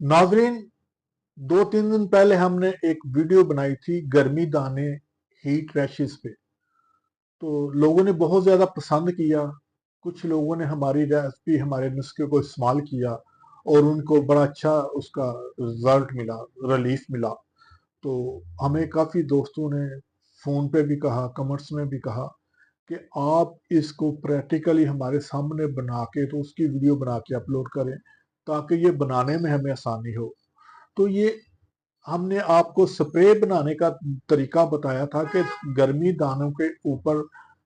नाजरीन, 2-3 दिन पहले हमने एक वीडियो बनाई थी गर्मी दाने हीट रैशेस पे। तो लोगों ने बहुत ज़्यादा पसंद किया। कुछ लोगों ने हमारी रेसिपी, हमारे नुस्खे को इस्तेमाल किया और उनको बड़ा अच्छा उसका रिजल्ट मिला, रिलीफ मिला। तो हमें काफ़ी दोस्तों ने फ़ोन पे भी कहा, कमेंट्स में भी कहा कि आप इसको प्रैक्टिकली हमारे सामने बना के तो उसकी वीडियो बना के अपलोड करें, ताकि ये बनाने में हमें आसानी हो। तो ये हमने आपको स्प्रे बनाने का तरीका बताया था कि गर्मी दानों के ऊपर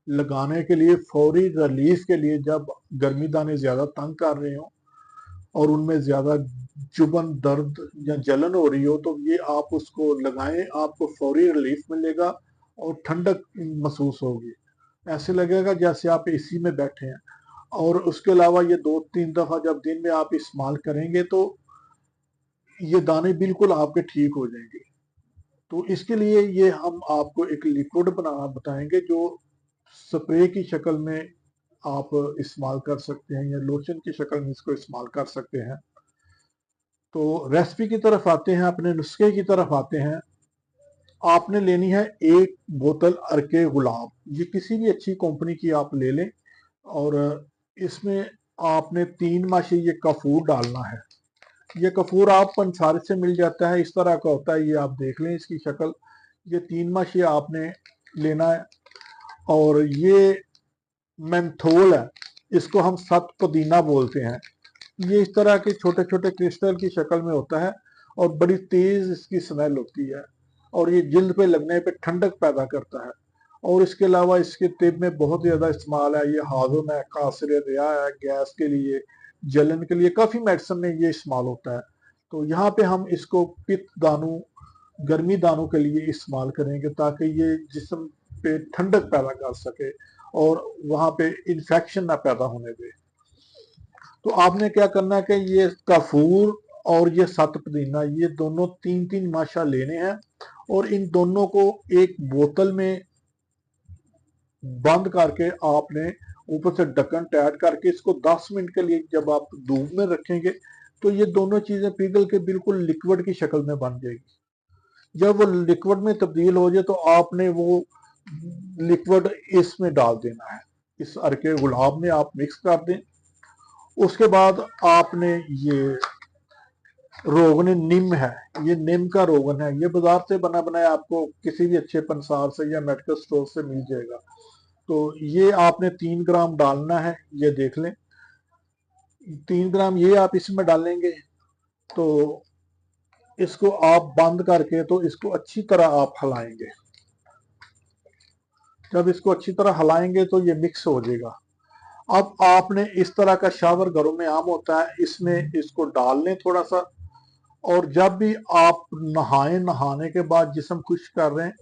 लगाने के लिए, फौरी रिलीफ के लिए, जब गर्मी दाने ज़्यादा तंग कर रहे हो और उनमें ज़्यादा चुभन, दर्द या जलन हो रही हो, तो ये आप उसको लगाएं, आपको फौरी रिलीफ मिलेगा और ठंडक महसूस होगी। ऐसे लगेगा जैसे आप एसी में बैठे हैं। और उसके अलावा ये 2-3 दफ़ा जब दिन में आप इस्तेमाल करेंगे तो ये दाने बिल्कुल आपके ठीक हो जाएंगे। तो इसके लिए ये हम आपको एक लिक्विड बनाना बताएंगे जो स्प्रे की शक्ल में आप इस्तेमाल कर सकते हैं या लोशन की शक्ल में इसको इस्तेमाल कर सकते हैं। तो रेसिपी की तरफ आते हैं, अपने नुस्खे की तरफ आते हैं। आपने लेनी है 1 बोतल अर्के गुलाब। ये किसी भी अच्छी कंपनी की आप ले लें और इसमें आपने 3 माशे ये कपूर डालना है। ये कपूर आप पंसारे से मिल जाता है, इस तरह का होता है, ये आप देख लें इसकी शक्ल। ये 3 माशे आपने लेना है। और ये मेंथोल है, इसको हम सत पुदीना बोलते हैं। ये इस तरह के छोटे छोटे क्रिस्टल की शक्ल में होता है और बड़ी तेज इसकी स्मेल होती है और ये जिल्द पे लगने पे ठंडक पैदा करता है। और इसके अलावा इसके तिब में बहुत ज़्यादा इस्तेमाल है। ये हाजम है, कासर रिया है, गैस के लिए, जलन के लिए, काफ़ी मेडिसिन में ये इस्तेमाल होता है। तो यहाँ पे हम इसको पित्त दानों, गर्मी दानों के लिए इस्तेमाल करेंगे ताकि ये जिस्म पे ठंडक पैदा कर सके और वहाँ पे इन्फेक्शन ना पैदा होने दे। तो आपने क्या करना है कि ये काफूर और ये सत पुदीना, ये दोनों 3-3 माशा लेने हैं और इन दोनों को एक बोतल में बंद करके आपने ऊपर से ढक्कन टाइट करके इसको 10 मिनट के लिए जब आप धूप में रखेंगे तो ये दोनों चीजें पिघल के बिल्कुल लिक्विड की शक्ल में बन जाएगी। जब वो लिक्विड में तब्दील हो जाए तो आपने वो लिक्विड इसमें डाल देना है, इस अर्के गुलाब में आप मिक्स कर दें। उसके बाद आपने ये रोगन नीम है, ये नीम का रोगन है, ये बाजार से बना बनाया आपको किसी भी अच्छे पंसार से या मेडिकल स्टोर से मिल जाएगा। तो ये आपने 3 ग्राम डालना है, ये देख लें 3 ग्राम ये आप इसमें डालेंगे। तो इसको आप बंद करके तो इसको अच्छी तरह आप हिलाएंगे। जब इसको अच्छी तरह हिलाएंगे तो ये मिक्स हो जाएगा। अब आपने इस तरह का शावर घरों में आम होता है, इसमें इसको डाल लें थोड़ा सा। और जब भी आप नहाएं, नहाने के बाद जिस्म खुश्क कर रहे हैं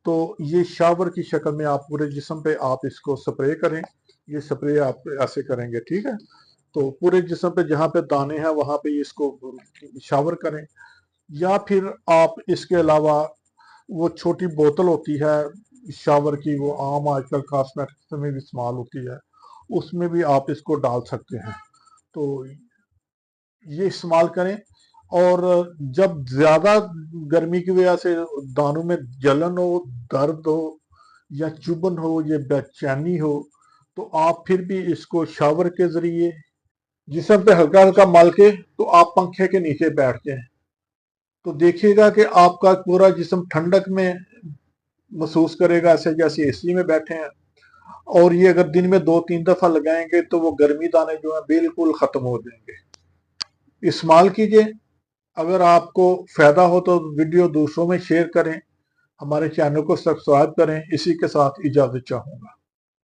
तो ये शावर की शक्ल में आप पूरे जिस्म पे आप इसको स्प्रे करें। ये स्प्रे आप ऐसे करेंगे, ठीक है। तो पूरे जिस्म पे जहाँ पे दाने हैं वहां पे इसको शावर करें। या फिर आप इसके अलावा वो छोटी बोतल होती है शावर की, वो आम आजकल कॉस्मेटिक्स में भी इस्तेमाल होती है, उसमें भी आप इसको डाल सकते हैं। तो ये इस्तेमाल करें। और जब ज़्यादा गर्मी की वजह से दानों में जलन हो, दर्द हो या चुभन हो, या बेचैनी हो, तो आप फिर भी इसको शावर के ज़रिए जिस्म पे हल्का हल्का मल के तो आप पंखे के नीचे बैठ जाएं। तो देखिएगा कि आपका पूरा जिस्म ठंडक में महसूस करेगा, ऐसे जैसे एसी में बैठे हैं। और ये अगर दिन में 2-3 दफ़ा लगाएंगे तो वो गर्मी दाने जो है बिल्कुल ख़त्म हो जाएंगे। इस्तेमाल कीजिए। अगर आपको फ़ायदा हो तो वीडियो दूसरों में शेयर करें, हमारे चैनल को सब्सक्राइब करें। इसी के साथ इजाज़त चाहूँगा।